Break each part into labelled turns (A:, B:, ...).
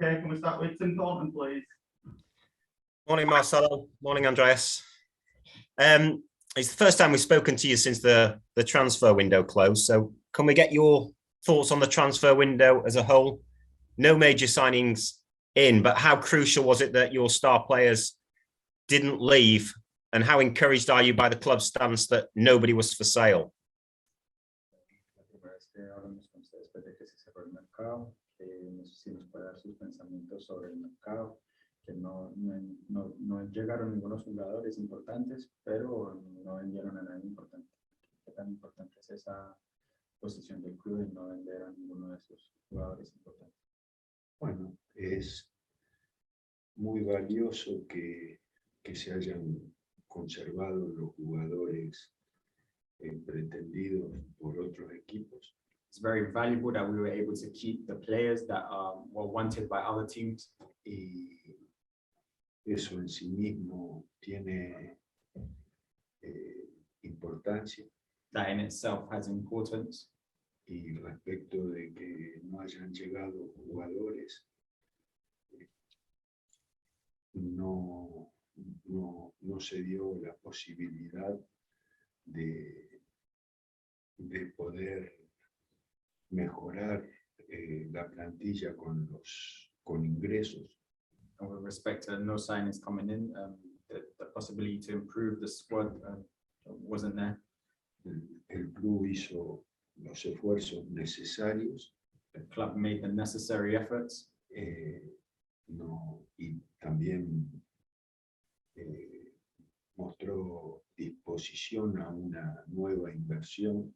A: Okay, can we start with Tim Thornton, please?
B: Morning, Marcelo. Morning, Andreas. It's the first time we've spoken to you since the transfer window closed. So can we get your thoughts on the transfer window as a whole? No major signings in, but how crucial was it that your star players didn't leave? And how encouraged are you by the club's stance that nobody was for sale?
C: Que no llegaron ningunos jugadores importantes, pero no vendieron a nadie importante. ¿Qué tan importante es esa posición del club de no vender a ninguno de esos jugadores importantes?
D: Bueno, es muy valioso que se hayan conservado los jugadores pretendidos por otros equipos.
C: It's very valuable that we were able to keep the players that were wanted by other teams.
D: Y eso en sí mismo tiene importancia.
C: That in itself has importance.
D: Y respecto de que no hayan llegado jugadores, no se dio la posibilidad de poder mejorar la plantilla con ingresos.
C: And with respect to no signings coming in, the possibility to improve the squad wasn't there.
D: El club hizo los esfuerzos necesarios.
C: The club made the necessary efforts.
D: Y también mostró disposición a una nueva inversión.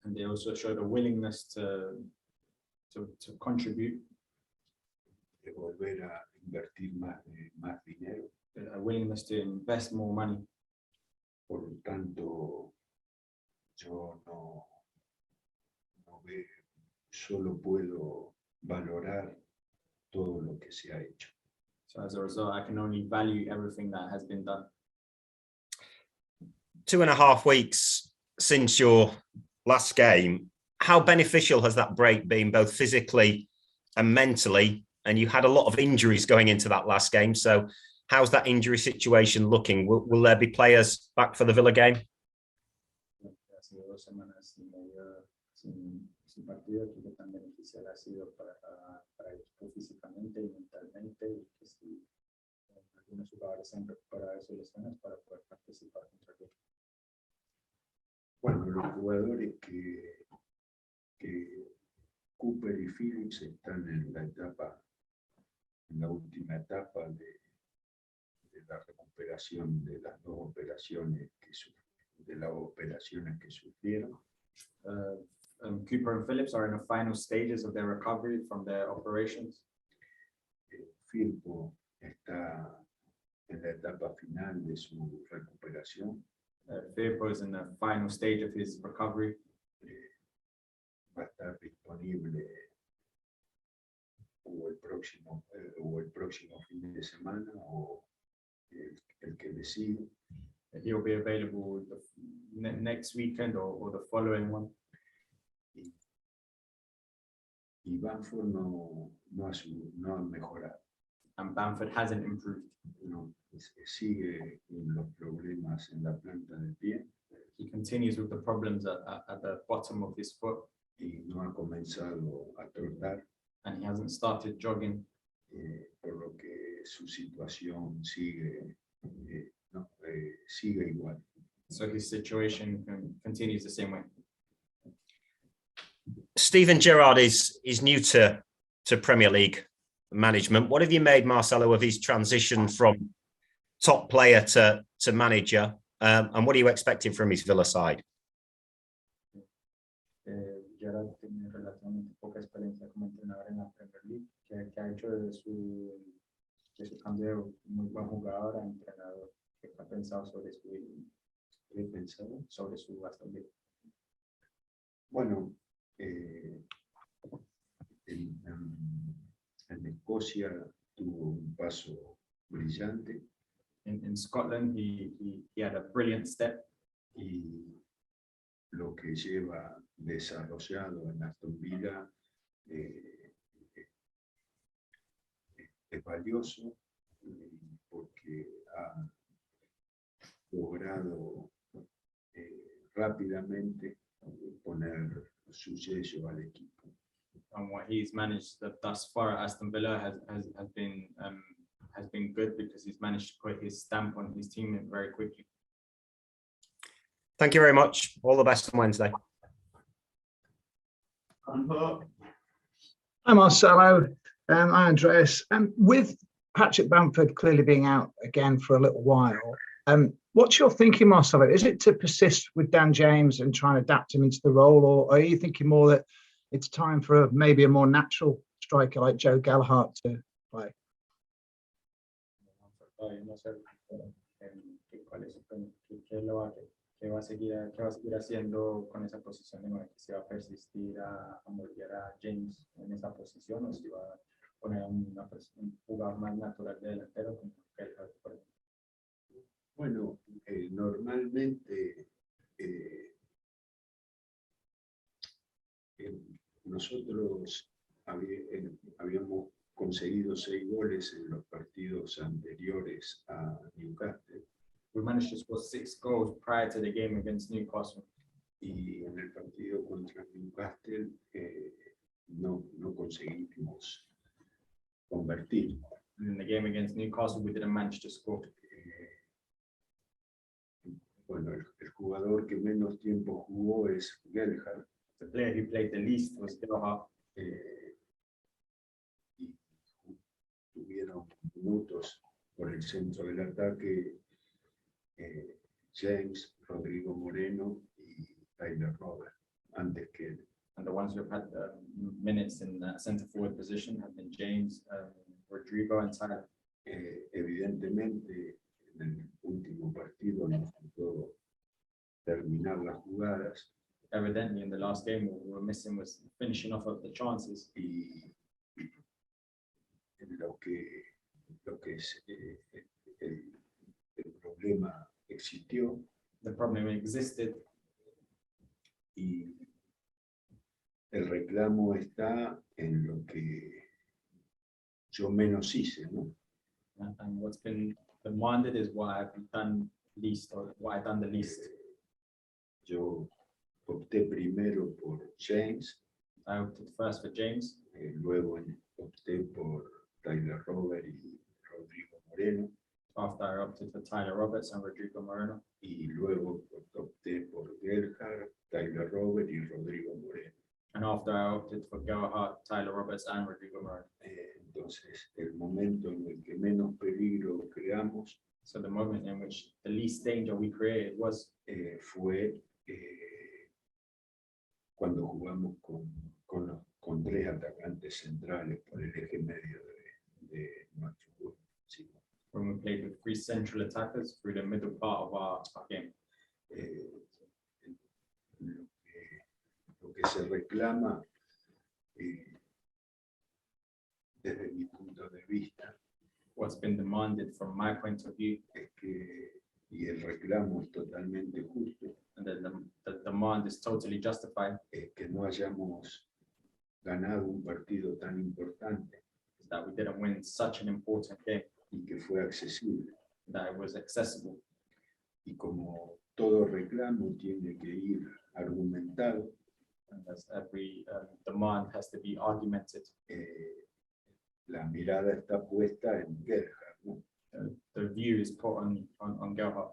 C: And they also showed a willingness to contribute.
D: De volver a invertir más dinero.
C: A willingness to invest more money.
D: Por lo tanto, yo no veo, solo puedo valorar todo lo que se ha hecho.
C: So as a result, I can only value everything that has been done.
B: 2.5 weeks since your last game, how beneficial has that break been, both physically and mentally? And you had a lot of injuries going into that last game. So how's that injury situation looking? Will there be players back for the Villa game?
C: Ha sido 2 semanas y media sin partido, que tan beneficial ha sido para el equipo físicamente y mentalmente, y que si algunos jugadores se han recuperado de sus lesiones para poder participar contra el equipo.
D: Bueno, los jugadores que Cooper y Phillips están en la última etapa de la recuperación de las dos operaciones que sufrieron.
C: Cooper and Phillips are in the final stages of their recovery from their operations.
D: Firpo está en la etapa final de su recuperación.
C: Firpo is in the final stage of his recovery.
D: Va a estar disponible o el próximo fin de semana o el que le sigue.
C: He'll be available next weekend or the following one.
D: Y Bamford no ha mejorado.
C: And Bamford hasn't improved.
D: No, sigue con los problemas en la planta del pie.
C: He continues with the problems at the bottom of his foot.
D: Y no ha comenzado a trotar.
C: And he hasn't started jogging.
D: Por lo que su situación sigue igual.
C: So his situation continues the same way.
B: Steven Gerrard is new to Premier League management. What have you made, Marcelo, of his transition from top player to manager? And what are you expecting from his Villa side?
C: Gerrard tiene relativamente poca experiencia como entrenador en la Premier League, que ha hecho de su cambio de muy buen jugador a entrenador, que ha pensado sobre su Aston Villa.
D: Bueno, en Escocia tuvo un paso brillante.
C: In Scotland, he had a brilliant step.
D: Y lo que lleva desarrollado en Aston Villa es valioso porque ha logrado rápidamente poner su sello al equipo.
E: And what he's managed thus far at Aston Villa has been good because he's managed to put his stamp on his team very quickly.
B: Thank you very much. All the best on Wednesday.
F: Hi Marcelo, hi Andreas. With Patrick Bamford clearly being out again for a little while, what's your thinking, Marcelo? Is it to persist with Dan James and try and adapt him into the role, or are you thinking more that it's time for maybe a more natural striker like Joe Gallagher to play?
C: ¿Qué va a seguir haciendo con esa posición? ¿Si va a persistir a moldear a James en esa posición o si va a poner un jugador más natural de delantero como Kelleher, por ejemplo?
D: Bueno, normalmente nosotros habíamos conseguido 6 goles en los partidos anteriores a Newcastle.
E: We managed to score 6 goals prior to the game against Newcastle.
D: Y en el partido contra Newcastle no conseguimos convertir.
E: In the game against Newcastle, we didn't manage to score.
D: Bueno, el jugador que menos tiempo jugó es Gallagher.
E: The player who played the least was Gallagher.
D: Y tuvieron minutos por el centro del ataque James, Rodrigo Moreno y Tyler Roberts, antes que él.
E: And the ones who have had minutes in the centre forward position have been James, Rodrigo and Tyler.
D: Evidentemente, en el último partido nos faltó terminar las jugadas.
E: Evidently, in the last game, what we were missing was finishing off of the chances.
D: Y lo que es el problema existió.
E: The problem existed,
D: Y el reclamo está en lo que yo menos hice, ¿no?
E: and what's been demanded is what I've done least, or what I've done the least.
D: Yo opté primero por James,
E: I opted first for James,
D: luego opté por Tyler Roberts y Rodrigo Moreno,
E: after I opted for Tyler Roberts and Rodrigo Moreno,
D: y luego opté por Gallagher, Tyler Roberts y Rodrigo Moreno.
E: and after I opted for Gallagher, Tyler Roberts and Rodrigo Moreno.
D: Entonces, el momento en el que menos peligro creamos
E: So the moment in which the least danger we created was
D: fue cuando jugamos con 3 atacantes centrales por el eje medio de nuestro juego. Sí.
E: when we played with 3 central attackers through the middle part of our game.
D: Lo que se reclama desde mi punto de vista
E: What's been demanded from my point of view,
D: es que, y el reclamo es totalmente justo,
E: and the demand is totally justified,
D: es que no hayamos ganado un partido tan importante
E: is that we didn't win such an important game,
D: y que fue accesible.
E: that it was accessible.
D: Y como todo reclamo tiene que ir argumentado,
E: And as every demand has to be argumented,
D: la mirada está puesta en Gallagher, ¿no?
E: the view is put on Gallagher,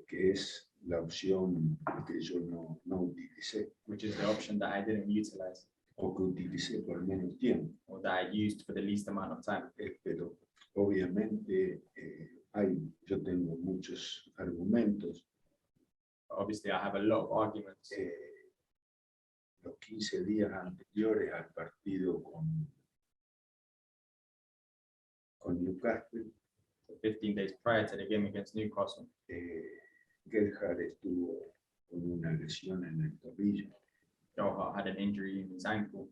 D: Que es la opción que yo no utilicé
E: which is the option that I didn't utilize,
D: o que utilicé por menos tiempo.
E: or that I used for the least amount of time.
D: Pero obviamente yo tengo muchos argumentos.
E: Obviously, I have a lot of arguments.
D: Los 15 días anteriores al partido con Newcastle,
E: 15 days prior to the game against Newcastle,
D: Gallagher estuvo con una lesión en el tobillo
E: Gallagher had an injury in his ankle,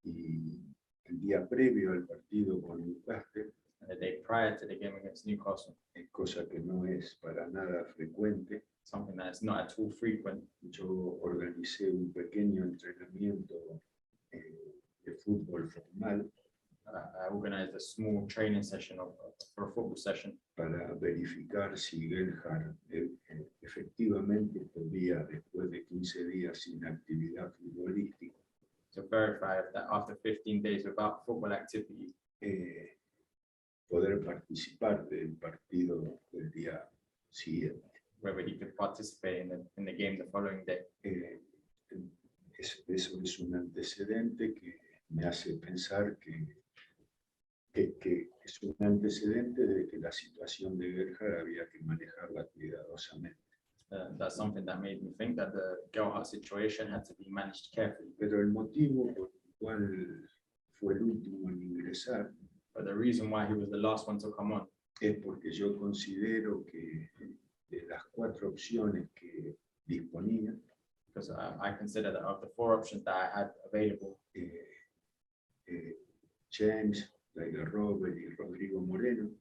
D: y el día previo al partido con Newcastle,
E: and the day prior to the game against Newcastle,
D: cosa que no es para nada frecuente,
E: something that's not at all frequent.
D: yo organicé un pequeño entrenamiento de fútbol formal
E: I organized a small training session for a football session
D: para verificar si Gerhard efectivamente podía, después de 15 días sin actividad futbolística,
E: to verify that after 15 days without football activity,
D: poder participar del partido del día siguiente.
E: whether he could participate in the game the following day.
D: Eso es un antecedente que me hace pensar que es un antecedente de que la situación de Gerhard había que manejarla cuidadosamente.
E: That's something that made me think that the Gerhard situation had to be managed carefully.
D: Pero el motivo por el cual fue el último en ingresar
E: But the reason why he was the last one to come on
D: es porque yo considero que de las 4 opciones que disponía,
E: because I consider that of the 4 options that I had available,
D: James, Tiger Robert y Rodrigo Moreno,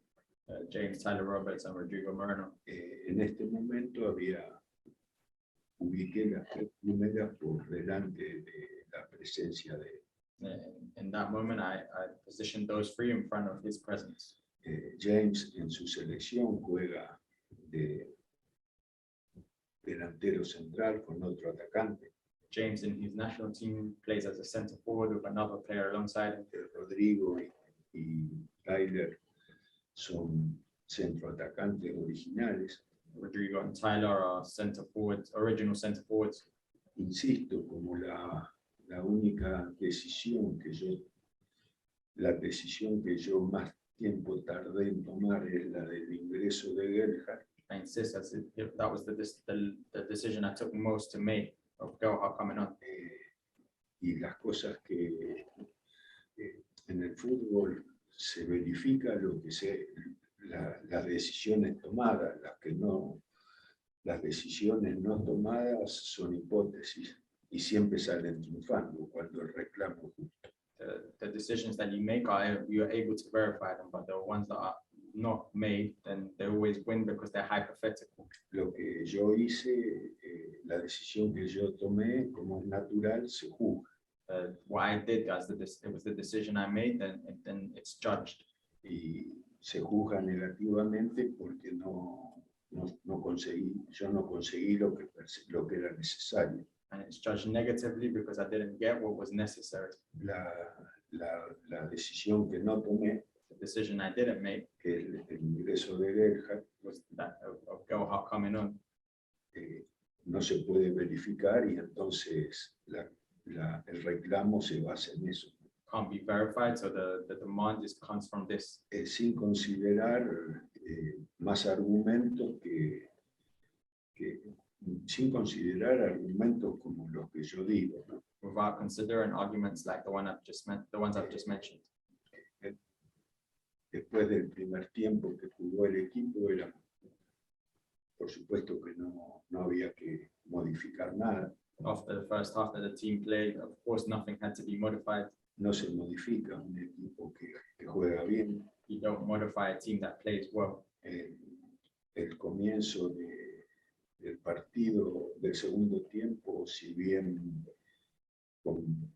E: James, Tyler Roberts, and Rodrigo Moreno,
D: en este momento ubiqué las 3 primeras por delante de la presencia de
E: in that moment, I positioned those 3 in front of his presence.
D: James. En su selección juega de delantero central con otro atacante.
E: James in his national team plays as a center forward with another player alongside him.
D: Rodrigo y Tyler son centroatacantes originales.
E: Rodrigo and Tyler are center forwards, original center forwards.
D: Insisto, como la única decisión la decisión que yo más tiempo tardé en tomar es la del ingreso de Gerhard.
E: I insist that was the decision I took most to make of Gerhard coming on.
D: Y las cosas que en el fútbol se verifica las decisiones tomadas, las decisiones no tomadas son hipótesis y siempre salen triunfando cuando el reclamo es justo.
E: The decisions that you make you're able to verify them, but the ones that are not made, then they always win because they're hypothetical.
D: Lo que yo hice, la decisión que yo tomé, como es natural, se juzga.
E: What I did it was the decision I made, then it's judged.
D: Y se juzga negativamente porque yo no conseguí lo que era necesario.
E: And it's judged negatively because I didn't get what was necessary.
D: La decisión que no tomé,
E: The decision I didn't make
D: que es el ingreso de Gerhard,
E: was that of Gerhard coming on.
D: no se puede verificar y entonces el reclamo se basa en eso.
E: Can't be verified, so the demand comes from this,
D: Sin considerar más argumentos sin considerar argumentos como los que yo digo, ¿no?
E: without considering arguments like the ones I've just mentioned.
D: Después del primer tiempo que jugó el equipo, por supuesto que no había que modificar nada.
E: After the first half that the team played, of course, nothing had to be modified.
D: No se modifica un equipo que juega bien.
E: You don't modify a team that plays well.
D: El comienzo del partido del segundo tiempo, si bien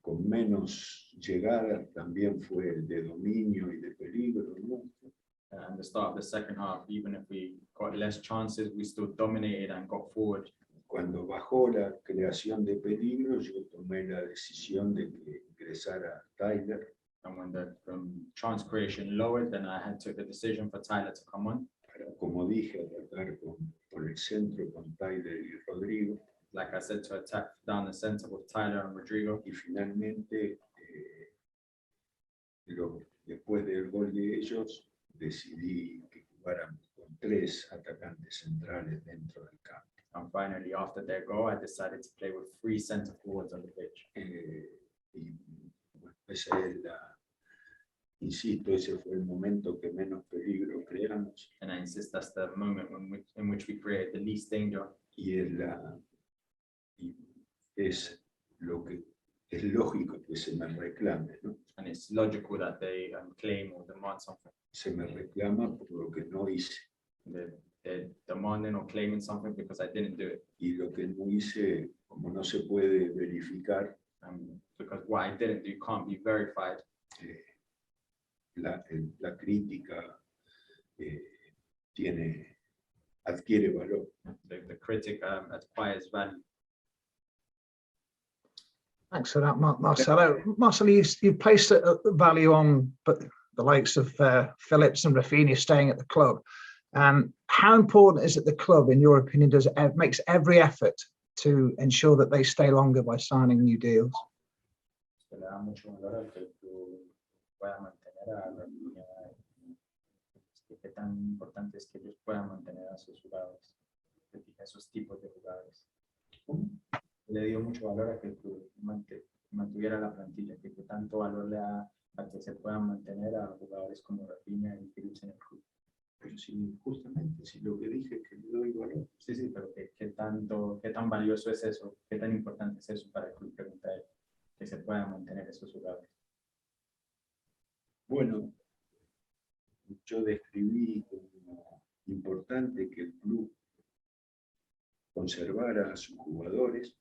D: con menos llegadas, también fue de dominio y de peligro, ¿no?
E: And the start of the second half, even if we got less chances, we still dominated and got forward.
D: Cuando bajó la creación de peligro, yo tomé la decisión de que ingresara Tyler.
E: And when the chance creation lowered, then I had took the decision for Tyler to come on.
D: Para, como dije, atacar por el centro con Tyler y Rodrigo.
E: Like I said, to attack down the center with Tyler and Rodrigo.
D: Y finalmente, después del gol de ellos, decidí que jugáramos con 3 atacantes centrales dentro del campo.
E: And finally, after their goal, I decided to play with 3 center forwards on the pitch.
D: Y bueno, insisto, ese fue el momento que menos peligro creamos.
E: And I insist that's the moment in which we created the least danger.
D: Y es lógico que se me reclame, ¿no?
E: And it's logical that they claim or demand something.
D: Se me reclama por lo que no hice.
E: They're demanding or claiming something because I didn't do it.
D: Y lo que no hice, como no se puede verificar,
E: Because what I didn't do can't be verified.
D: la crítica adquiere valor.
E: The critic acquires value.
F: Thanks for that, Marcelo. Marcelo, you've placed a value on the likes of Phillips and Rafinha staying at the club. How important is it the club, in your opinion, makes every effort to ensure that they stay longer by signing new deals?
C: Se le da mucho valor al que el club pueda mantener a Rafinha. Qué tan importante es que ellos puedan mantener a sus jugadores, esos tipos de jugadores. Le dio mucho valor a que el club mantuviera la plantilla, que tanto valor le da a que se puedan mantener a jugadores como Rafinha y Phillips en el club.
D: Pero justamente si lo que dije es que le doy valor.
C: Sí, pero qué tan valioso es eso, qué tan importante es eso para el club, pregunta él, que se puedan mantener esos jugadores.
D: Bueno, yo describí como importante que el club conservara a sus jugadores,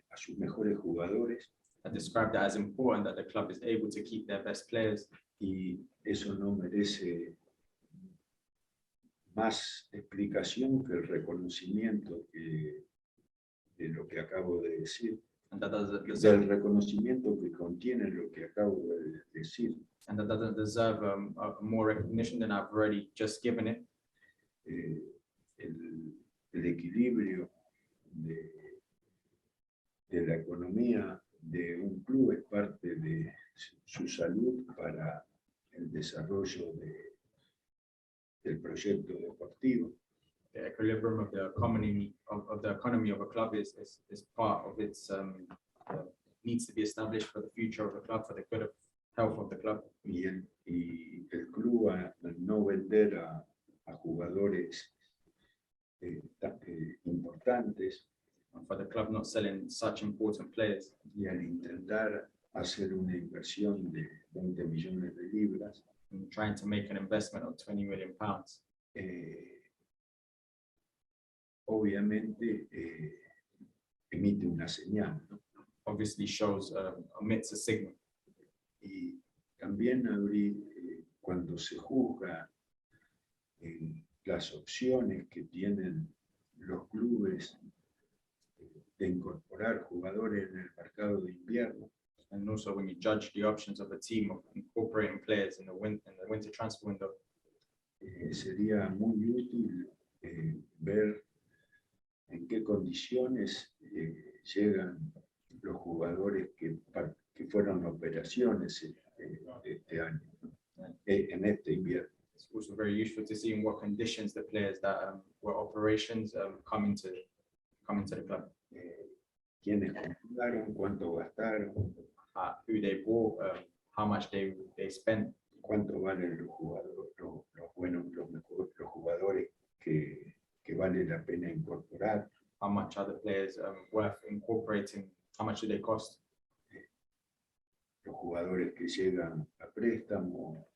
D: a sus mejores jugadores.
E: I described it as important that the club is able to keep their best players.
D: Y eso no merece más explicación que el reconocimiento de lo que acabo de decir.
E: And that doesn't
D: Del
E: deserve,
D: reconocimiento que contiene lo que acabo de decir.
E: and that doesn't deserve more recognition than I've already just given it.
D: El equilibrio de la economía de un club es parte de su salud para el desarrollo del proyecto deportivo.
E: The equilibrium of the economy of a club is part of its needs to be established for the future of the club, for the good of health of the club.
D: Y el club al no vender a jugadores importantes
E: And for the club not selling such important players,
D: y al intentar hacer una inversión de 20 millones de libras,
E: and trying to make an investment of £20 million,
D: obviamente emite una señal, ¿no?
E: obviously shows, emits a signal.
D: Y también cuando se juzga las opciones que tienen los clubes de incorporar jugadores en el mercado de invierno,
E: And also when you judge the options of a team of incorporating players in the winter transfer window,
D: sería muy útil ver en qué condiciones llegan los jugadores que fueron operaciones este año, ¿no? En este invierno.
E: it's also very useful to see in what conditions the players that were operations come into the club,
D: Quiénes compraron, cuánto gastaron,
E: who they bought, how much they spent,
D: cuánto valen los jugadores, los jugadores que vale la pena incorporar,
E: how much are the players worth incorporating, how much do they cost,
D: los jugadores que llegan a préstamo,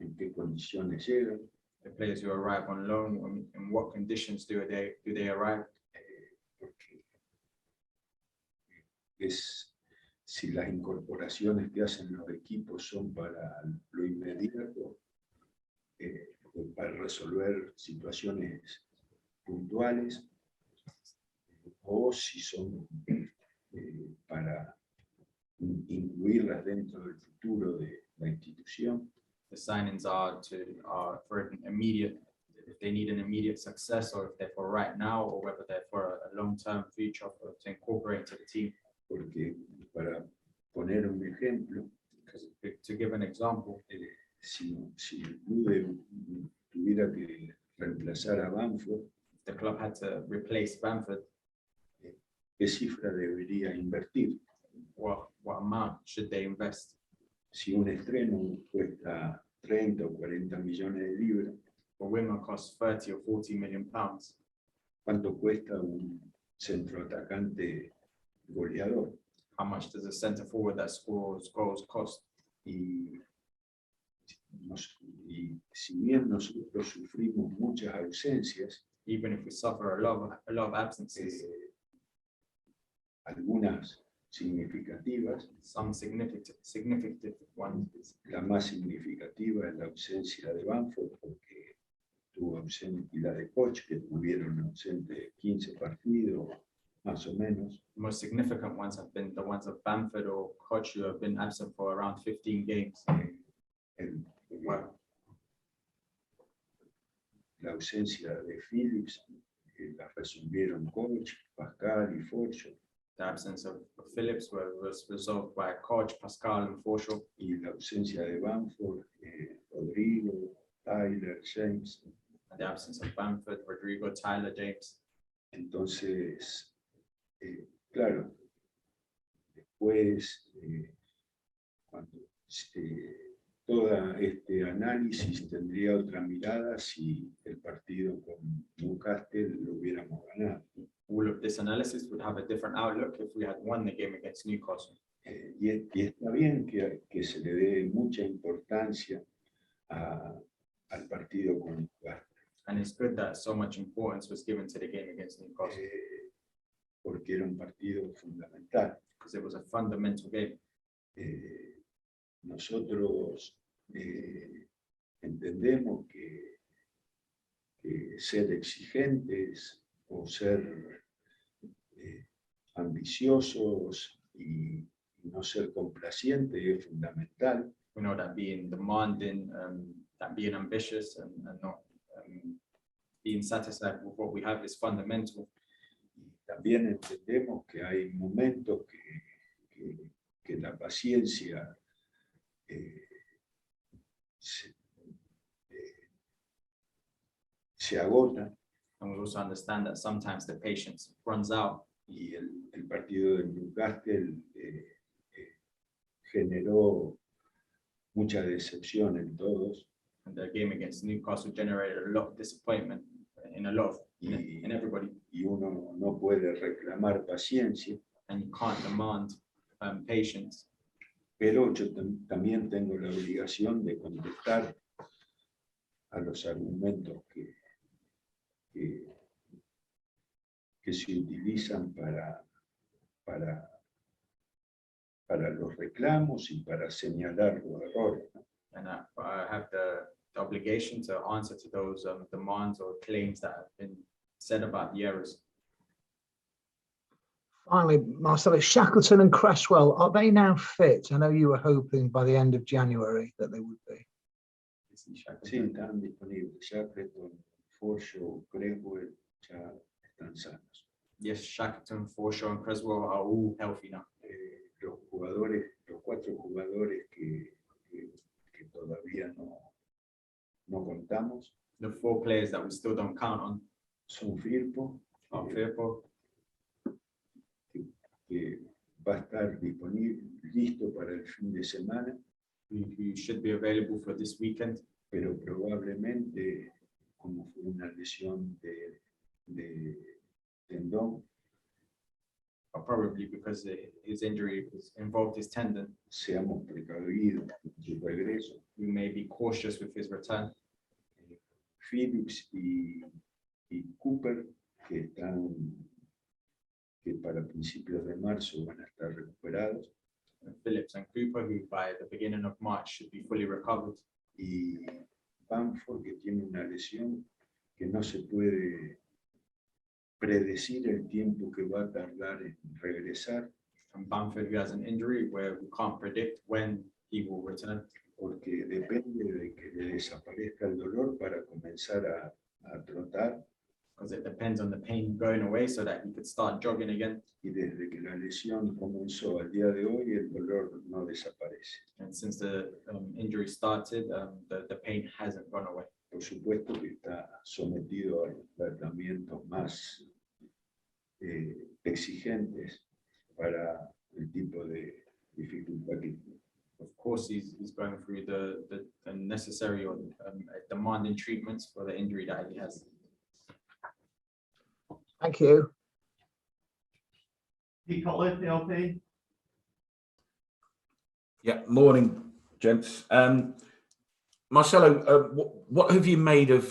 D: en qué condiciones llegan,
E: the players who arrive on loan, in what conditions do they arrive.
D: porque si las incorporaciones que hacen los equipos son para lo inmediato, para resolver situaciones puntuales, o si son para incluirlas dentro del futuro de la institución.
E: The signings are for an immediate, if they need an immediate success, or if they're for right now, or whether they're for a long-term future to incorporate into the team.
D: Porque, para poner un ejemplo,
E: Because to give an example,
D: si el club tuviera que reemplazar a Bamford,
E: the club had to replace Bamford,
D: ¿qué cifra debería invertir?
E: what amount should they invest?
D: Si un estreno cuesta 30 o 40 millones de libras,
E: A winger costs 30 or 40 million pounds.
D: ¿cuánto cuesta un centroatacante goleador?
E: How much does a centre forward that scores goals cost?
D: Y si bien nosotros sufrimos muchas ausencias,
E: Even if we suffer a lot of absences,
D: algunas significativas.
E: Some significant ones.
D: La más significativa es la ausencia de Bamford, porque tuvo ausente, y la de Koch, que tuvieron ausente 15 partidos, más o menos.
E: The most significant ones have been the ones of Bamford or Koch, who have been absent for around 15 games. Wow.
D: La ausencia de Phillips la resolvieron Koch, Pascal y Forcho.
E: The absence of Phillips was resolved by Koch, Pascal, and Forshaw.
D: Y la ausencia de Bamford, Rodrigo, Tyler, James.
E: And the absence of Bamford, Rodrigo, Tyler, James.
D: Entonces, claro, después, cuando todo este análisis tendría otra mirada si el partido con Newcastle lo hubiéramos ganado.
E: All of this analysis would have a different outlook if we had won the game against Newcastle.
D: Y está bien que se le dé mucha importancia al partido con Newcastle.
E: And it's good that so much importance was given to the game against Newcastle,
D: Porque era un partido fundamental.
E: because it was a fundamental game.
D: Nosotros entendemos que ser exigentes o ser ambiciosos y no ser complacientes es fundamental.
E: We know that being demanding, that being ambitious and not being satisfied with what we have is fundamental.
D: También entendemos que hay momentos que la paciencia se agota,
E: And we also understand that sometimes the patience runs out.
D: y el partido de Newcastle generó mucha decepción en todos,
E: And the game against Newcastle generated a lot of disappointment in in everybody.
D: y uno no puede reclamar paciencia,
E: And you can't demand patience.
D: pero yo también tengo la obligación de contestar a los argumentos que se utilizan para los reclamos y para señalar los errores, ¿no?
E: And I have the obligation to answer to those demands or claims that have been said about the errors.
F: Finally, Marcelo, Shackleton and Cresswell, are they now fit? I know you were hoping by the end of January that they would be.
D: Sí, están disponibles. Shackleton, Forshaw, Cresswell ya están sanos.
E: Yes, Shackleton, Forshaw, and Creswell are all healthy now.
D: Los cuatro jugadores que todavía no contamos
E: The 4 players that we still don't count on
D: son Firpo,
E: are Firpo,
D: que va a estar disponible, listo para el fin de semana,
E: who should be available for this weekend,
D: pero probablemente, como fue una lesión de tendón,
E: or probably because his injury involved his tendon.
D: seamos precavidos en su regreso.
E: We may be cautious with his return.
D: Phillips y Cooper, que para principios de marzo van a estar recuperados,
E: Phillips and Cooper, who by the beginning of March should be fully recovered.
D: y Bamford, que tiene una lesión que no se puede predecir el tiempo que va a tardar en regresar,
E: And Bamford, who has an injury where we can't predict when he will return,
D: porque depende de que le desaparezca el dolor para comenzar a trotar,
E: because it depends on the pain going away so that he could start jogging again.
D: y desde que la lesión comenzó al día de hoy el dolor no desaparece.
E: And since the injury started, the pain hasn't gone away.
D: Por supuesto que está sometido a tratamientos más exigentes para el tipo de dificultad que tiene.
E: Of course, he's going through the necessary or demanding treatments for the injury that he has.
F: Thank you.
A: Pete Cutler, PLP.
G: Yeah, morning, gents. Marcelo, what have you made of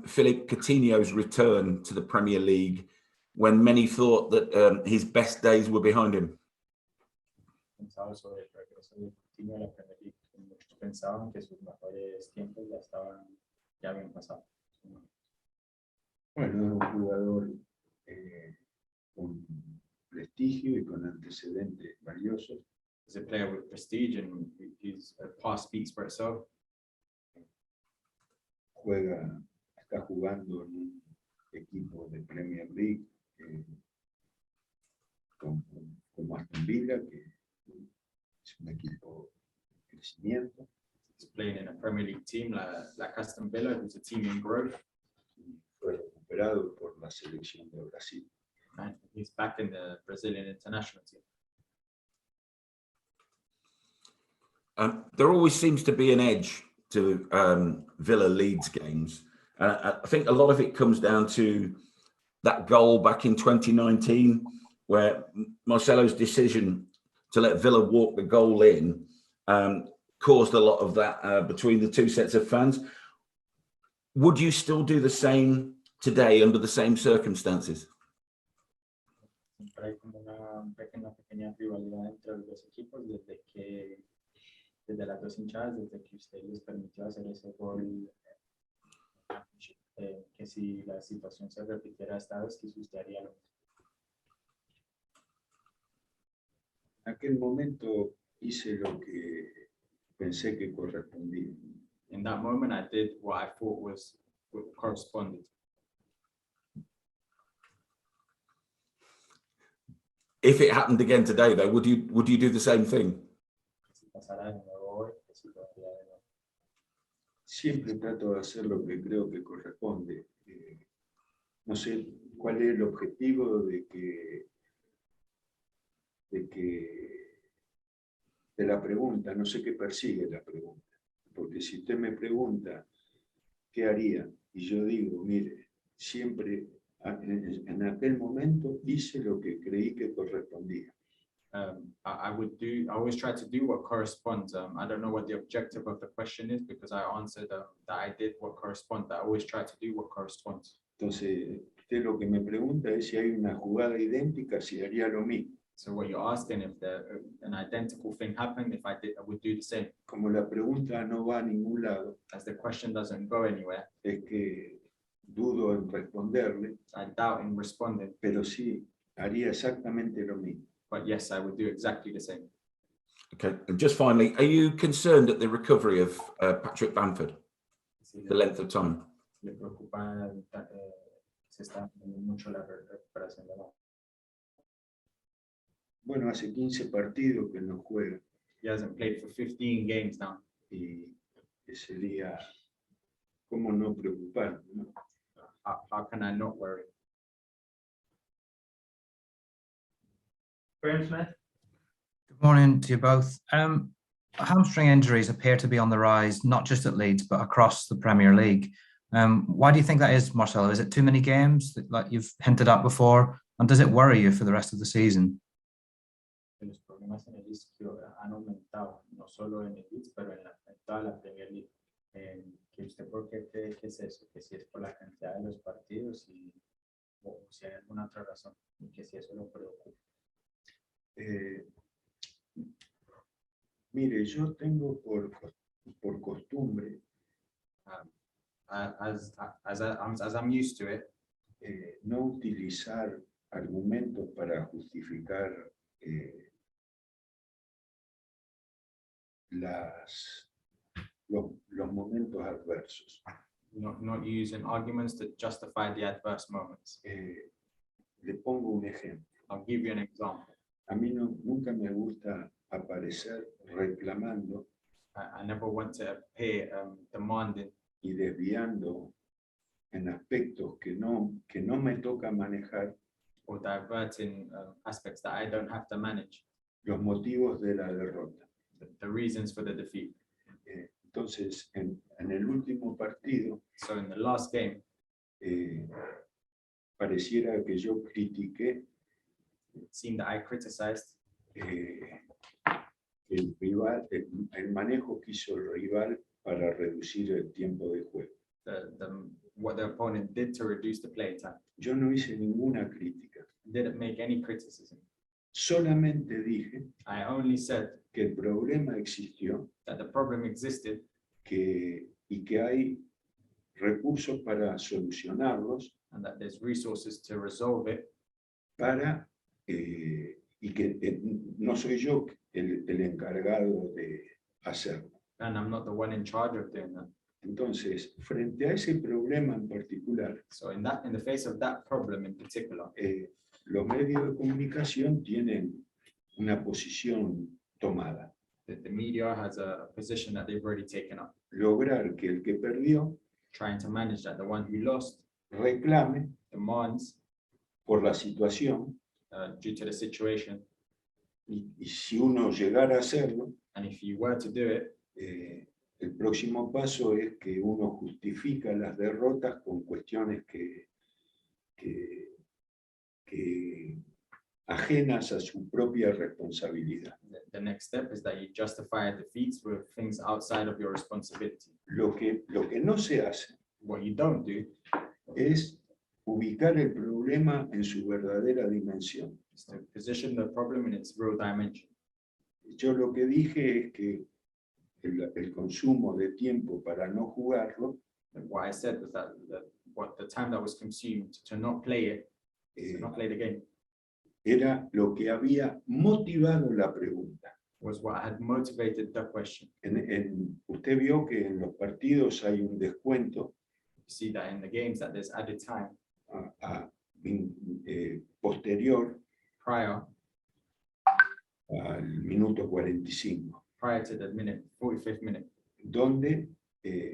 G: Philippe Coutinho's return to the Premier League when many thought that his best days were behind him?
E: pensado sobre el regreso de Coutinho a la Premier League. Muchos pensaban que sus mejores tiempos ya habían pasado.
D: Bueno, es un jugador con prestigio y con antecedentes valiosos.
E: He's a player with prestige and his past speaks for itself.
D: Está jugando en un equipo de Premier League como Aston Villa, que es un equipo de crecimiento.
E: He's playing in a Premier League team like Aston Villa, who's a team in growth.
D: Y fue recuperado por la selección de Brasil.
E: And he's back in the Brazilian international team.
G: There always seems to be an edge to Villa Leeds games. I think a lot of it comes down to that goal back in 2019, where Marcelo's decision to let Villa walk the goal in caused a lot of that between the two sets of fans. Would you still do the same today under the same circumstances?
E: Siempre hay como una pequeña rivalidad entre los dos equipos desde las dos hinchadas, desde que usted les permitió hacer ese gol, que si la situación se repitiera esta vez, que usted haría lo mismo.
D: En aquel momento hice lo que pensé que correspondía.
E: In that moment, I did what I thought was what corresponded.
G: If it happened again today, though, would you do the same thing?
E: Si pasara de nuevo hoy, que si lo haría de nuevo.
D: Siempre trato de hacer lo que creo que corresponde. No sé cuál es el objetivo de la pregunta, no sé qué persigue la pregunta. Porque si usted me pregunta qué haría, y yo digo, mire, siempre en aquel momento hice lo que creí que correspondía.
E: I always try to do what corresponds. I don't know what the objective of the question is because I answered that I did what corresponds. I always try to do what corresponds.
D: Entonces, usted lo que me pregunta es si hay una jugada idéntica, si haría lo mismo.
E: So what you're asking, if an identical thing happened, if I would do the same.
D: Como la pregunta no va a ningún lado,
E: As the question doesn't go anywhere,
D: es que dudo en responderle,
E: I doubt in responding.
D: pero sí haría exactamente lo mismo.
E: But yes, I would do exactly the same.
G: Okay, and just finally, are you concerned at the recovery of Patrick Bamford, the length of time?
E: Le preocupa se está mucho la recuperación de la.
D: Bueno, hace 15 partidos que no juega
E: He hasn't played for 15 games now.
D: y sería, ¿cómo no preocuparme, no?
E: How can I not worry?
A: Graham Smith.
H: Good morning to you both. Hamstring injuries appear to be on the rise, not just at Leeds, but across the Premier League. Why do you think that is, Marcelo? Is it too many games, like you've hinted at before? And does it worry you for the rest of the season?
E: Los problemas en el isquio han aumentado, no solo en el Leeds, pero en toda la Premier League. ¿Que usted por qué cree que es eso? Que si es por la cantidad de los partidos o si hay alguna otra razón y que si eso lo preocupa.
D: Mire, yo tengo por costumbre
E: As I'm used to it,
D: no utilizar argumentos para justificar los momentos adversos.
E: not using arguments to justify the adverse moments.
D: Le pongo un ejemplo.
E: I'll give you an example.
D: A mí nunca me gusta aparecer reclamando
E: I never want to appear demanding
D: y desviando en aspectos que no me toca manejar
E: or diverting aspects that I don't have to manage,
D: los motivos de la derrota.
E: the reasons for the defeat.
D: Entonces, en el último partido,
E: So in the last game,
D: pareciera que yo critiqué
E: it seemed that I criticized
D: el manejo que hizo el rival para reducir el tiempo de juego.
E: what the opponent did to reduce the play time.
D: Yo no hice ninguna crítica.
E: Didn't make any criticism.
D: solamente dije
E: I only said
D: que el problema existió
E: that the problem existed
D: y que hay recursos para solucionarlos
E: and that there's resources to resolve it,
D: y que no soy yo el encargado de hacerlo.
E: and I'm not the one in charge of doing that.
D: Entonces, frente a ese problema en particular,
E: So in the face of that problem in particular,
D: los medios de comunicación tienen una posición tomada.
E: the media has a position that they've already taken up,
D: Lograr que el que perdió
E: trying to manage that the one who lost
D: reclame
E: demands
D: por la situación
E: due to the situation,
D: y si uno llegara a hacerlo,
E: and if you were to do it,
D: el próximo paso es que uno justifica las derrotas con cuestiones que ajenas a su propia responsabilidad.
E: the next step is that you justify defeats with things outside of your responsibility.
D: Lo que no se hace
E: What you don't do
D: es ubicar el problema en su verdadera dimensión.
E: is to position the problem in its real dimension.
D: Yo lo que dije es que el consumo de tiempo para no jugarlo
E: And what I said was that the time that was consumed to not play it, to not play the game,
D: era lo que había motivado la pregunta.
E: was what had motivated the question.
D: Usted vio que en los partidos hay un descuento
E: You see that in the games that there's added time
D: posterior
E: prior
D: al minuto 45,
E: to the 45th minute,
D: donde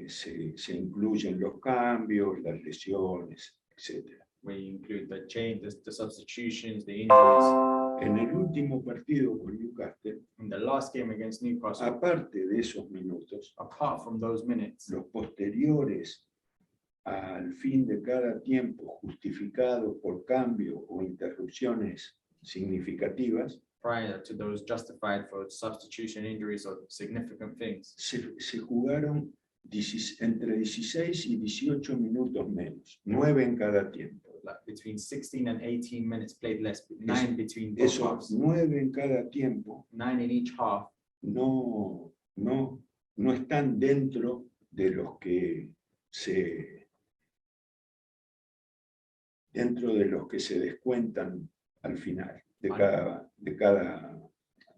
D: se incluyen los cambios, las lesiones, etc.
E: where you include the change, the substitutions, the injuries.
D: En el último partido con Newcastle,
E: In the last game against Newcastle,
D: aparte de esos minutos,
E: apart from those minutes,
D: los posteriores al fin de cada tiempo, justificados por cambio o interrupciones significativas,
E: prior to those justified for substitution, injuries, or significant things,
D: se jugaron entre 16 y 18 minutos menos, 9 en cada tiempo.
E: like between 16 and 18 minutes played less, 9 between both
D: Esos
E: halves,
D: 9 en cada tiempo
E: 9 in each half,
D: no están dentro de los que se descuentan al final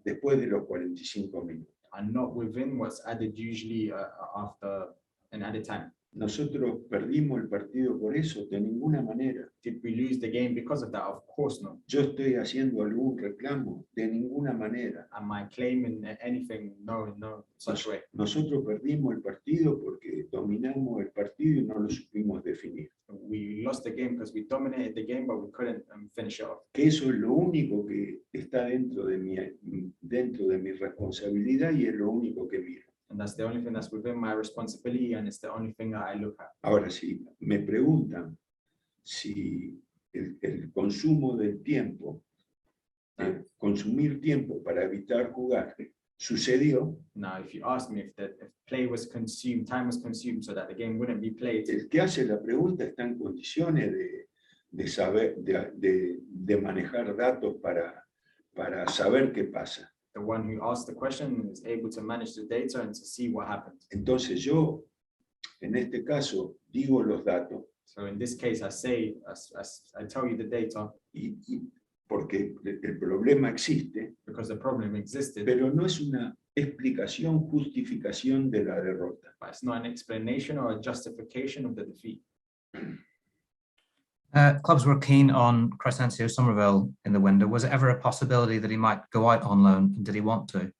D: después de los 45 minutos.
E: are not within what's added usually after an added time.
D: Nosotros perdimos el partido por eso, de ninguna manera.
E: Did we lose the game because of that? Of course not.
D: Yo estoy haciendo algún reclamo, de ninguna manera.
E: Am I claiming anything? No, no such way.
D: Nosotros perdimos el partido porque dominamos el partido y no lo supimos definir.
E: We lost the game because we dominated the game, but we couldn't finish it off.
D: Que eso es lo único que está dentro de mi responsabilidad y es lo único que miro.
E: And that's the only thing that's within my responsibility, and it's the only thing that I look at.
D: Ahora, si me preguntan si el consumo del tiempo, consumir tiempo para evitar jugar, sucedió,
E: Now, if you ask me if play was consumed, time was consumed so that the game wouldn't be played,
D: el que hace la pregunta está en condiciones de saber, de manejar datos para saber qué pasa.
E: the one who asked the question is able to manage the data and to see what happened.
D: Entonces yo, en este caso, digo los datos
E: So in this case, I say, I tell you the data
D: porque el problema existe,
E: because the problem existed,
D: pero no es una explicación, justificación de la derrota.
E: but it's not an explanation or a justification of the defeat.
H: Clubs were keen on Crescencio Somerville in the window. Was it ever a possibility that he might go out on loan? And did he want to?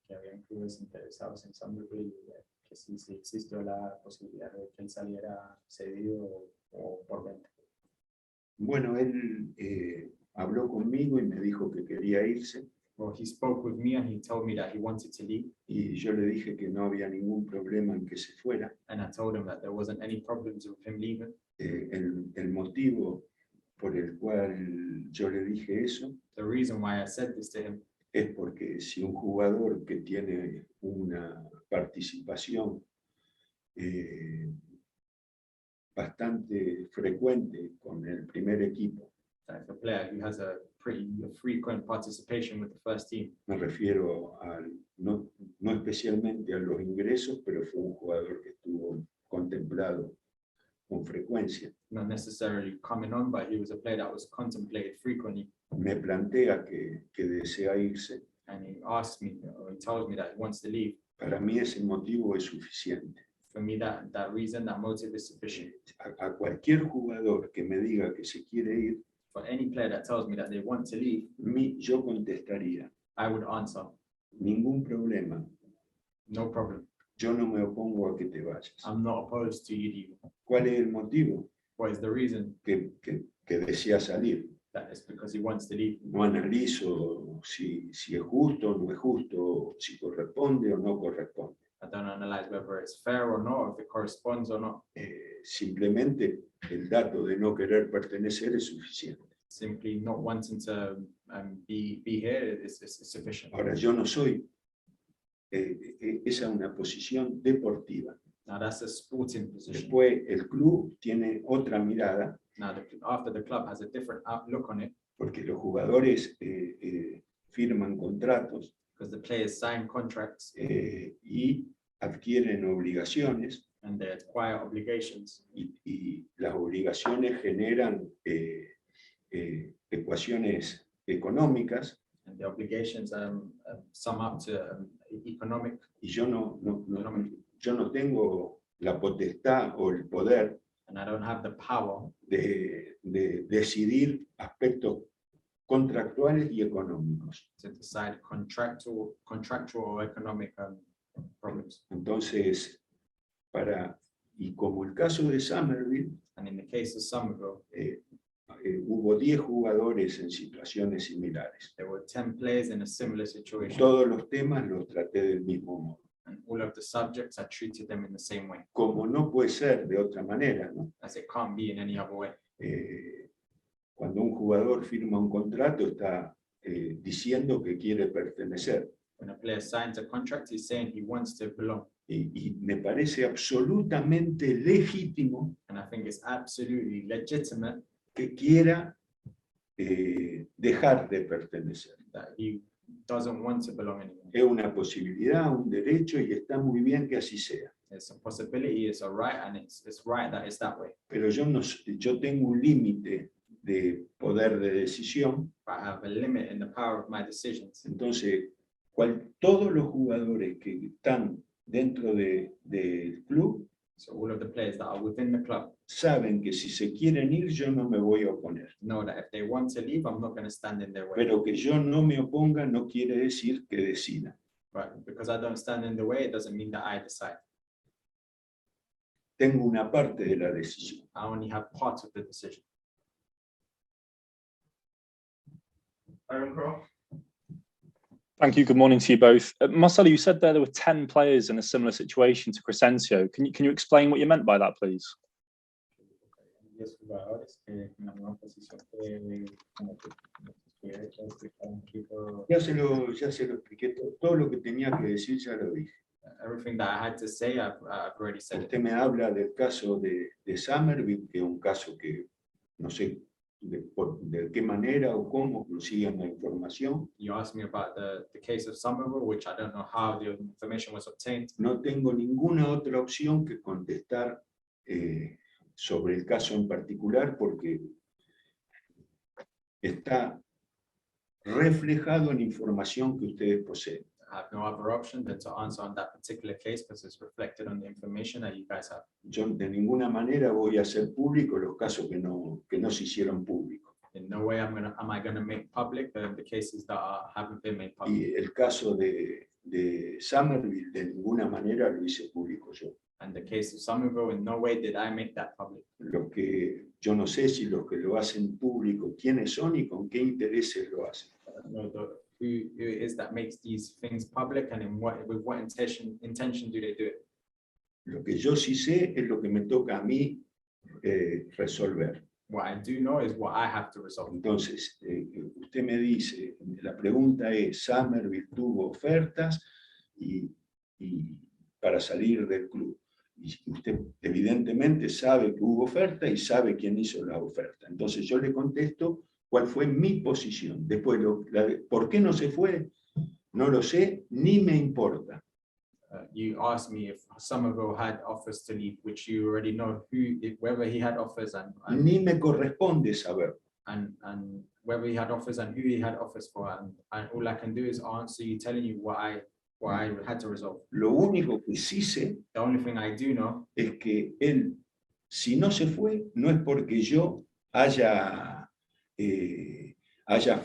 E: Que habían clubes interesados en Somerville, que sí existió la posibilidad de que él saliera cedido o por venta.
D: Bueno, él habló conmigo y me dijo que quería irse
E: Well, he spoke with me and he told me that he wanted to leave,
D: y yo le dije que no había ningún problema en que se fuera.
E: and I told him that there wasn't any problems with him leaving.
D: El motivo por el cual yo le dije eso
E: The reason why I said this to him
D: es porque si un jugador que tiene una participación bastante frecuente con el primer equipo
E: Like a player who has a pretty frequent participation with the first team.
D: Me refiero no especialmente a los ingresos, pero fue un jugador que estuvo contemplado con frecuencia.
E: Not necessarily coming on, but he was a player that was contemplated frequently.
D: Me plantea que desea irse.
E: And he asks me, or he tells me that he wants to leave.
D: Para mí ese motivo es suficiente.
E: For me, that reason, that motive is sufficient.
D: A cualquier jugador que me diga que se quiere ir,
E: For any player that tells me that they want to leave,
D: yo contestaría,
E: I would answer,
D: ningún problema,
E: no problem.
D: yo no me opongo a que te vayas.
E: I'm not opposed to you leaving.
D: ¿Cuál es el motivo?
E: What is the reason?
D: Que desea salir.
E: That is because he wants to leave.
D: No analizo si es justo o no es justo, si corresponde o no corresponde.
E: I don't analyze whether it's fair or not, if it corresponds or not.
D: Simplemente el dato de no querer pertenecer es suficiente.
E: Simply not wanting to be here is sufficient.
D: Ahora, yo no soy, esa es una posición deportiva.
E: Now that's a sporting position.
D: Después el club tiene otra mirada,
E: Now, after the club has a different outlook on it,
D: porque los jugadores firman contratos
E: because the players sign contracts
D: y adquieren obligaciones,
E: and they acquire obligations,
D: y las obligaciones generan ecuaciones económicas,
E: and the obligations sum up to economic.
D: y yo no tengo la potestad o el poder
E: And I don't have the power
D: de decidir aspectos contractuales y económicos.
E: to decide contractual or economic problems.
D: Entonces, y como el caso de Somerville,
E: And in the case of Somerville,
D: hubo 10 jugadores en situaciones similares.
E: there were 10 players in a similar situation.
D: Todos los temas los traté del mismo modo.
E: And all of the subjects, I treated them in the same way,
D: Como no puede ser de otra manera, ¿no?
E: as it can't be in any other way.
D: Cuando un jugador firma un contrato, está diciendo que quiere pertenecer.
E: When a player signs a contract, he's saying he wants to belong.
D: Y me parece absolutamente legítimo
E: And I think it's absolutely legitimate
D: que quiera dejar de pertenecer.
E: that he doesn't want to belong anymore.
D: Es una posibilidad, un derecho, y está muy bien que así sea.
E: It's a possibility, it's a right, and it's right that it's that way.
D: Pero yo tengo un límite de poder de decisión.
E: But I have a limit in the power of my decisions.
D: Entonces, todos los jugadores que están dentro del club
E: So all of the players that are within the club
D: saben que si se quieren ir, yo no me voy a oponer.
E: know that if they want to leave, I'm not going to stand in their way.
D: Pero que yo no me oponga no quiere decir que decida.
E: But because I don't stand in the way, it doesn't mean that I decide.
D: Tengo una parte de la decisión.
E: I only have part of the decision.
A: Aaron Croft.
I: Thank you. Good morning to you both. Marcelo, you said there were 10 players in a similar situation to Crescencio. Can you explain what you meant by that, please?
E: 10 jugadores en la misma posición que como que un equipo.
D: Ya se lo expliqué, todo lo que tenía que decir ya lo dije.
E: Everything that I had to say, I've already said it.
D: Usted me habla del caso de Somerville, que es un caso que no sé de qué manera o cómo consiguen la información.
E: You asked me about the case of Somerville, which I don't know how the information was obtained.
D: No tengo ninguna otra opción que contestar sobre el caso en particular porque está reflejado en información que ustedes poseen.
E: I have no other option than to answer on that particular case because it's reflected on the information that you guys have.
D: Yo de ninguna manera voy a hacer público los casos que no se hicieron públicos.
E: In no way am I going to make public the cases that haven't been made public.
D: Y el caso de Somerville de ninguna manera lo hice público yo.
E: And the case of Somerville, in no way did I make that public.
D: Yo no sé si los que lo hacen público quiénes son y con qué intereses lo hacen.
E: I don't know who it is that makes these things public and with what intention do they do it.
D: Lo que yo sí sé es lo que me toca a mí resolver.
E: What I do know is what I have to resolve.
D: Entonces, usted me dice, la pregunta es, Somerville tuvo ofertas y para salir del club. Y usted evidentemente sabe que hubo oferta y sabe quién hizo la oferta. Entonces yo le contesto cuál fue mi posición. Después, ¿por qué no se fue? No lo sé, ni me importa.
E: You asked me if Somerville had offers to leave, which you already know whether he had offers
D: Ni me corresponde saber.
E: and whether he had offers and who he had offers for. And all I can do is answer you, telling you what I had to resolve.
D: Lo único que sí sé
E: The only thing I do know
D: es que él, si no se fue, no es porque yo haya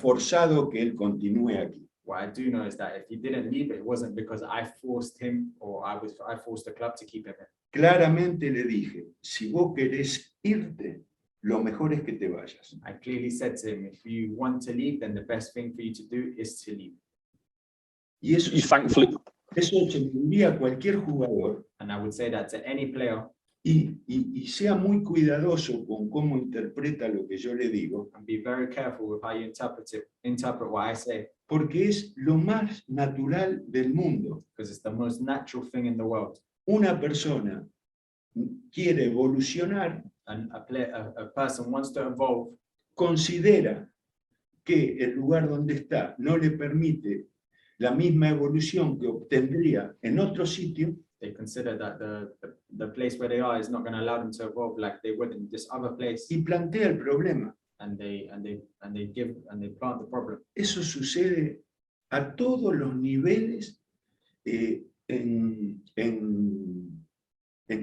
D: forzado que él continúe aquí.
E: what I do know is that if he didn't leave, it wasn't because I forced him or I forced the club to keep him in.
D: Claramente le dije, si vos querés irte, lo mejor es que te vayas.
E: I clearly said to him, if you want to leave, then the best thing for you to do is to leave.
D: Y eso,
I: You thankfully,
D: eso se le diría a cualquier jugador.
E: And I would say that to any player,
D: Y sea muy cuidadoso con cómo interpreta lo que yo le digo,
E: and be very careful with how you interpret what I say,
D: porque es lo más natural del mundo.
E: because it's the most natural thing in the world.
D: Una persona quiere evolucionar,
E: And a person wants to evolve,
D: considera que el lugar donde está no le permite la misma evolución que obtendría en otro sitio,
E: they consider that the place where they are is not going to allow them to evolve like they would in this other place,
D: y plantea el problema.
E: and they plant the problem.
D: Eso sucede a todos los niveles en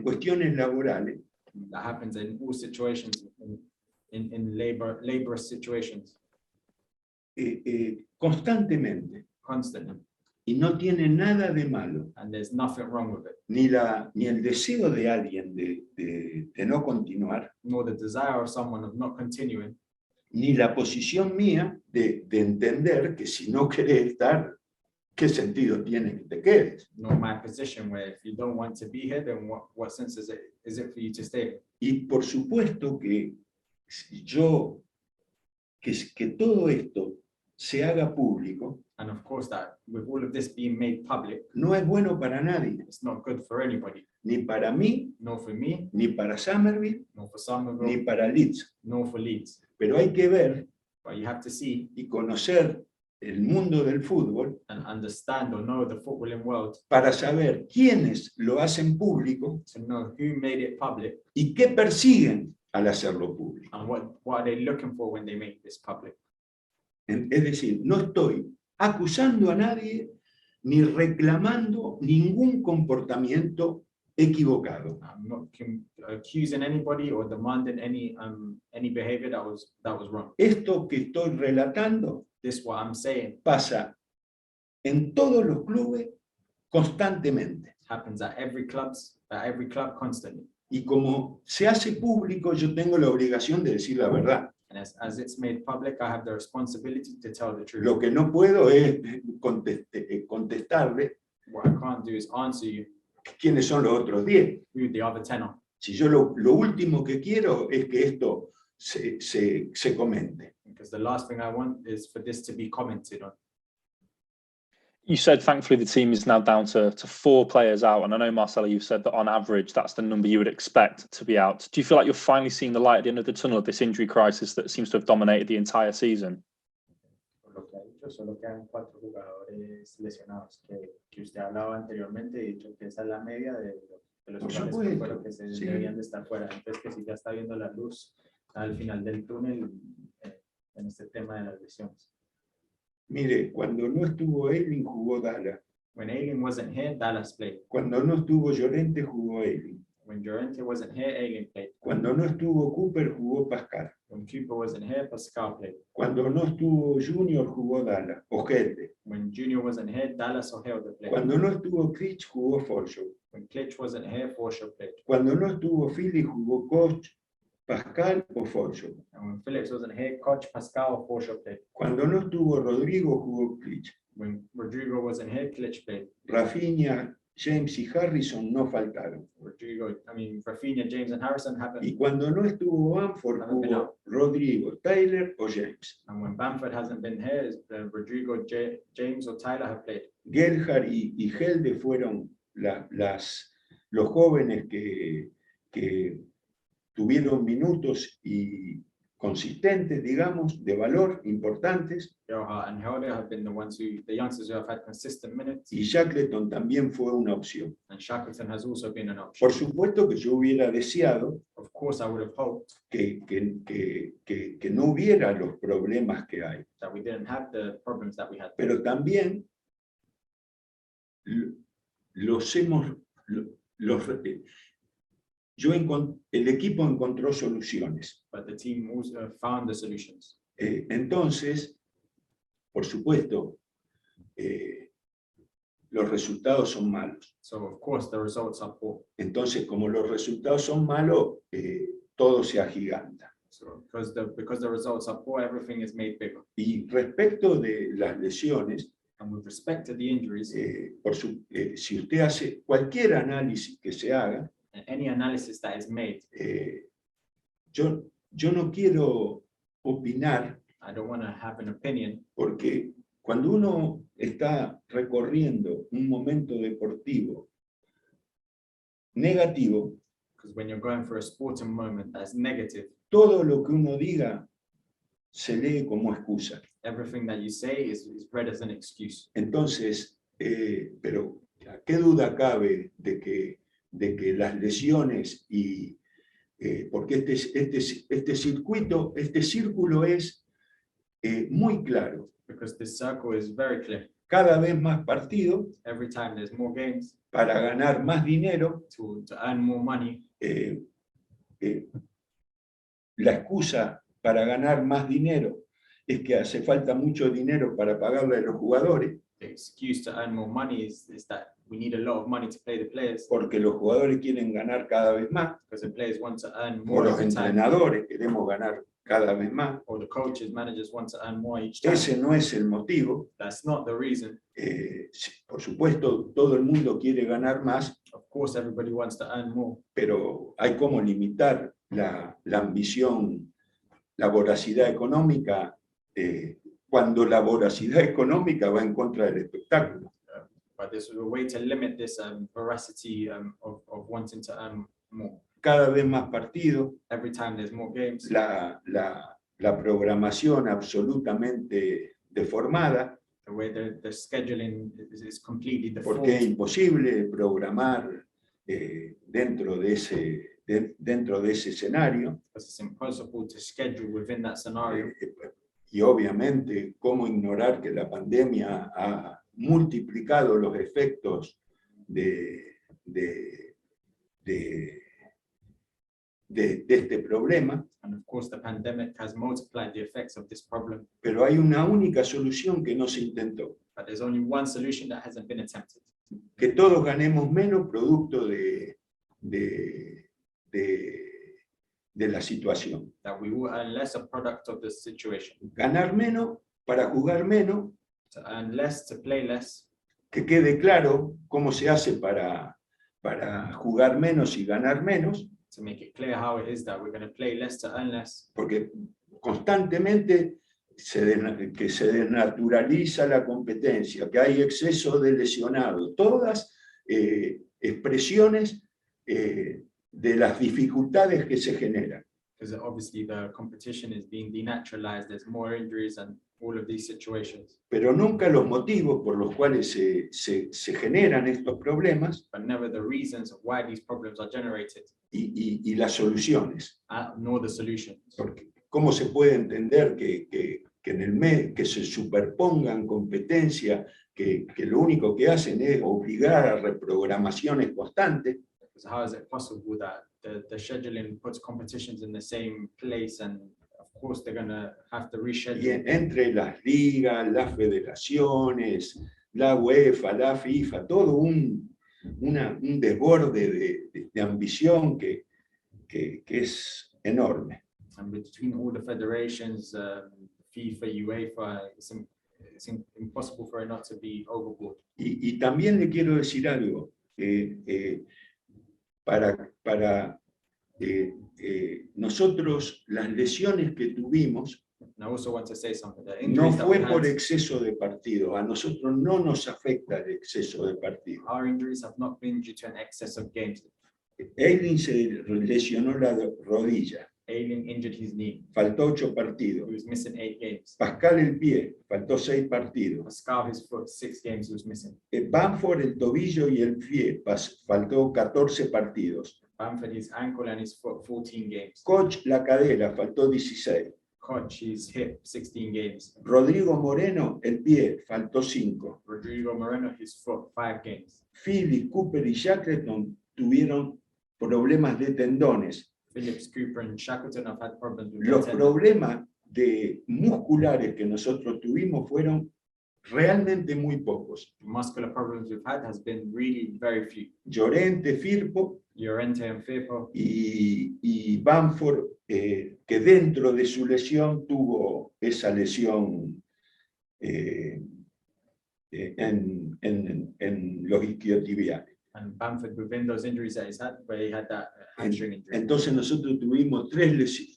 D: cuestiones laborales.
E: That happens in all situations, in labor situations,
D: Constantemente,
E: constantly,
D: y no tiene nada de malo,
E: and there's nothing wrong with it,
D: ni el deseo de alguien de no continuar,
E: nor the desire of someone of not continuing,
D: ni la posición mía de entender que si no querés estar, ¿qué sentido tiene que te quedes?
E: nor my position where if you don't want to be here, then what sense is it for you to stay?
D: Y por supuesto que que todo esto se haga público,
E: And of course that with all of this being made public,
D: no es bueno para nadie,
E: it's not good for anybody,
D: ni para mí,
E: nor for me,
D: ni para Somerville,
E: nor for
D: ni
E: Somerville,
D: para Leeds.
E: nor for Leeds.
D: Pero hay que ver
E: But you have to see
D: y conocer el mundo del fútbol
E: and understand or know the footballing world
D: para saber quiénes lo hacen público
E: to know who made it public
D: y qué persiguen al hacerlo público.
E: and what are they looking for when they make this public.
D: Es decir, no estoy acusando a nadie ni reclamando ningún comportamiento equivocado.
E: I'm not accusing anybody or demanding any behavior that was wrong.
D: Esto que estoy relatando
E: This what I'm saying
D: pasa en todos los clubes constantemente.
E: happens at every club constantly.
D: Y como se hace público, yo tengo la obligación de decir la verdad.
E: And as it's made public, I have the responsibility to tell the truth.
D: Lo que no puedo es contestarle
E: What I can't do is answer you
D: quiénes son los otros 10.
E: who the other 10 are.
D: Si yo lo último que quiero es que esto se comente.
E: Because the last thing I want is for this to be commented on.
I: you said thankfully the team is now down to 4 players out, and I know Marcelo, you've said that on average that's the number you would expect to be out. Do you feel like you're finally seeing the light at the end of the tunnel of this injury crisis that seems to have dominated the entire season?
E: Por lo que ha dicho, solo quedan 4 jugadores lesionados que usted hablaba anteriormente y dicho que esa es la media de los
D: Por
E: jugadores
D: supuesto,
E: que fueron que se
D: sí.
E: deberían de estar fuera. Entonces que si ya está viendo la luz al final del túnel en este tema de las lesiones.
D: Mire, cuando no estuvo Eiling, jugó Dallas.
E: When Ailing wasn't here, Dallas played.
D: Cuando no estuvo Llorente, jugó Eiling.
E: When Llorente wasn't here, Ailing played.
D: Cuando no estuvo Cooper, jugó Pascal.
E: When Cooper wasn't here, Pascal played.
D: Cuando no estuvo Junior, jugó Dallas, o Gelde.
E: When Junior wasn't here, Dallas or Helder played.
D: Cuando no estuvo Klitsch, jugó Forshaw.
E: When Klitsch wasn't here, Forshaw played.
D: Cuando no estuvo Philly, jugó Koch, Pascal o Forshaw.
E: And when Phillips wasn't here, Koch, Pascal or Forshaw played.
D: Cuando no estuvo Rodrigo, jugó Klitsch.
E: When Rodrigo wasn't here, Klitsch played.
D: Rafinha, James y Harrison no faltaron.
E: Rafinha, James and Harrison happened.
D: Y cuando no estuvo Bamford, jugó Rodrigo, Tyler o James.
E: And when Bamford hasn't been here, Rodrigo, James or Tyler have played.
D: Gerhard y Gelde fueron los jóvenes que tuvieron minutos y consistentes, digamos, de valor, importantes,
E: Joha and Helder have been the youngsters who have had consistent minutes,
D: y Shackleton también fue una opción.
E: and Shackleton has also been an option.
D: Por supuesto que yo hubiera deseado
E: Of course, I would have hoped
D: que no hubiera los problemas que hay,
E: that we didn't have the problems that we had.
D: pero también el equipo encontró soluciones.
E: But the team also found the solutions.
D: Entonces, por supuesto, los resultados son malos.
E: So of course the results are poor.
D: Entonces, como los resultados son malos, todo se agiganta.
E: So because the results are poor, everything is made bigger.
D: Y respecto de las lesiones,
E: And with respect to the injuries,
D: si usted hace cualquier análisis que se haga,
E: and any analysis that is made,
D: yo no quiero opinar,
E: I don't want to have an opinion,
D: porque cuando uno está recorriendo un momento deportivo negativo,
E: because when you're going for a sporting moment that's negative,
D: todo lo que uno diga se lee como excusa.
E: everything that you say is read as an excuse.
D: Entonces, pero ¿qué duda cabe de que las lesiones y porque este círculo es muy claro?
E: Because this circle is very clear.
D: Cada vez más partidos
E: Every time there's more games
D: para ganar más dinero.
E: to earn more money,
D: La excusa para ganar más dinero es que hace falta mucho dinero para pagarle a los jugadores,
E: the excuse to earn more money is that we need a lot of money to pay the players,
D: porque los jugadores quieren ganar cada vez más,
E: because the players want to earn
D: o
E: more
D: los
E: every time,
D: entrenadores queremos ganar cada vez más.
E: or the coaches, managers want to earn more each time.
D: Ese no es el motivo.
E: That's not the reason.
D: Por supuesto, todo el mundo quiere ganar más,
E: Of course, everybody wants to earn more,
D: pero hay como limitar la ambición, la voracidad económica, cuando la voracidad económica va en contra del espectáculo.
E: but there's a way to limit this voracity of wanting to earn more.
D: Cada vez más partidos,
E: Every time there's more games,
D: la programación absolutamente deformada,
E: the way the scheduling is completely
D: porque es
E: deformed,
D: imposible programar dentro de ese escenario.
E: because it's impossible to schedule within that scenario.
D: Y obviamente, ¿cómo ignorar que la pandemia ha multiplicado los efectos de este problema?
E: And of course, the pandemic has multiplied the effects of this problem,
D: Pero hay una única solución que no se intentó:
E: but there's only one solution that hasn't been attempted.
D: que todos ganemos menos producto de la situación.
E: That we will earn less a product of the situation.
D: Ganar menos para jugar menos,
E: To earn less, to play less,
D: que quede claro cómo se hace para jugar menos y ganar menos,
E: to make it clear how it is that we're going to play less to earn less.
D: porque constantemente que se desnaturaliza la competencia, que hay exceso de lesionados, todas expresiones de las dificultades que se generan.
E: Because obviously the competition is being denaturalized, there's more injuries and all of these situations,
D: Pero nunca los motivos por los cuales se generan estos problemas
E: but never the reasons of why these problems are generated,
D: y las soluciones.
E: nor the solutions.
D: Porque ¿cómo se puede entender que en el mes que se superpongan competencias que lo único que hacen es obligar a reprogramaciones constantes?
E: Because how is it possible that the scheduling puts competitions in the same place, and of course they're going to have to
D: Y
E: reschedule.
D: entre las ligas, las federaciones, la UEFA, la FIFA, todo un desborde de ambición que es enorme.
E: And between all the federations, FIFA, UEFA, it's impossible for it not to be overboard.
D: Y también le quiero decir algo, nosotros las lesiones que tuvimos
E: And I also want to say something. The
D: no
E: injuries that we
D: fue por
E: had,
D: exceso de partido, a nosotros no nos afecta el exceso de partido.
E: our injuries have not been due to an excess of games.
D: Eileen se lesionó la rodilla,
E: Ailing injured his knee.
D: faltó 8
E: He
D: partidos.
E: was missing 8 games.
D: Pascal el pie, faltó 6 partidos.
E: Pascal, his foot, 6 games he was missing.
D: Bamford el tobillo y el pie, faltó 14 partidos.
E: Bamford, his ankle and his foot, 14 games.
D: Koch la cadera, faltó 16.
E: Koch, his hip, 16 games.
D: Rodrigo Moreno el pie, faltó 5.
E: Rodrigo Moreno, his foot, 5 games.
D: Phillips, Cooper y Shackleton tuvieron problemas de tendones.
E: Phillips, Cooper, and Shackleton have had problems with
D: Los
E: their tendon.
D: problemas musculares que nosotros tuvimos fueron realmente muy pocos.
E: The muscular problems we've had has been really very few.
D: Llorente, Firpo
E: Llorente and Firpo
D: y Bamford, que dentro de su lesión tuvo esa lesión en los isquiotibiales.
E: and Bamford within those injuries that he's had, where he had that hamstring injury.
D: Entonces nosotros tuvimos tres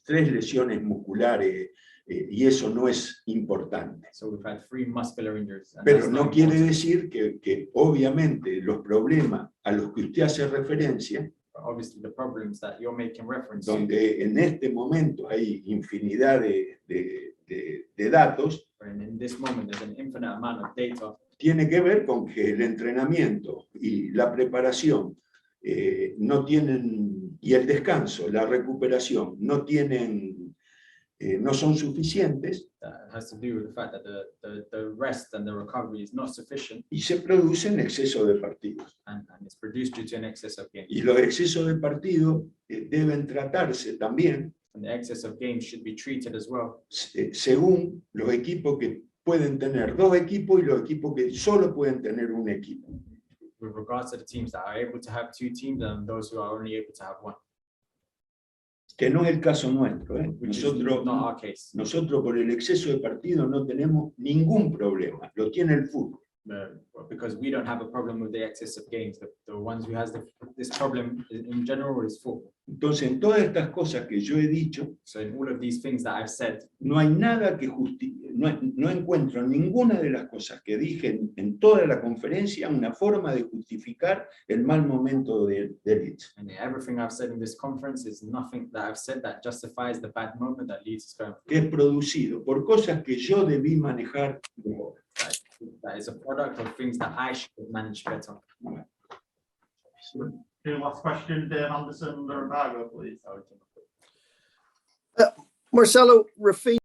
D: lesiones musculares y eso no es importante.
E: So we've had 3 muscular injuries. And
D: Pero
E: that's
D: no
E: not
D: quiere
E: important.
D: decir que obviamente los problemas a los que usted hace referencia,
E: But obviously the problems that you're making reference to,
D: donde en este momento hay infinidad de datos,
E: and in this moment there's an infinite amount of data,
D: tiene que ver con que el entrenamiento y la preparación no tienen, y el descanso, la recuperación, no tienen, no son suficientes
E: that has to do with the fact that the rest and the recovery is not sufficient,
D: y se producen exceso de partidos.
E: and it's produced due to an excess of games.
D: Y los excesos de partidos deben tratarse también
E: And the excess of games should be treated as well,
D: según los equipos que pueden tener 2 equipos y los equipos que solo pueden tener un equipo.
E: with regards to the teams that are able to have 2 teams and those who are only able to have 1,
D: Que no es el caso nuestro.
E: which is
D: Nosotros,
E: not our case.
D: nosotros por el exceso de partidos no tenemos ningún problema, lo tiene el fútbol.
E: Because we don't have a problem with the excess of games. The ones who has this problem in general is football.
D: Entonces, en todas estas cosas que yo he dicho,
E: So in all of these things that I've said,
D: no hay nada que no encuentro en ninguna de las cosas que dije en toda la conferencia una forma de justificar el mal momento de Leeds.
E: and everything I've said in this conference is nothing that I've said that justifies the bad moment that Leeds is going through.
D: Que es producido por cosas que yo debí manejar mejor.
E: That is a product of things that I should have managed better.
A: Okay, last question, Dave Anderson, Lumbago, please.
J: Marcelo, Rafinha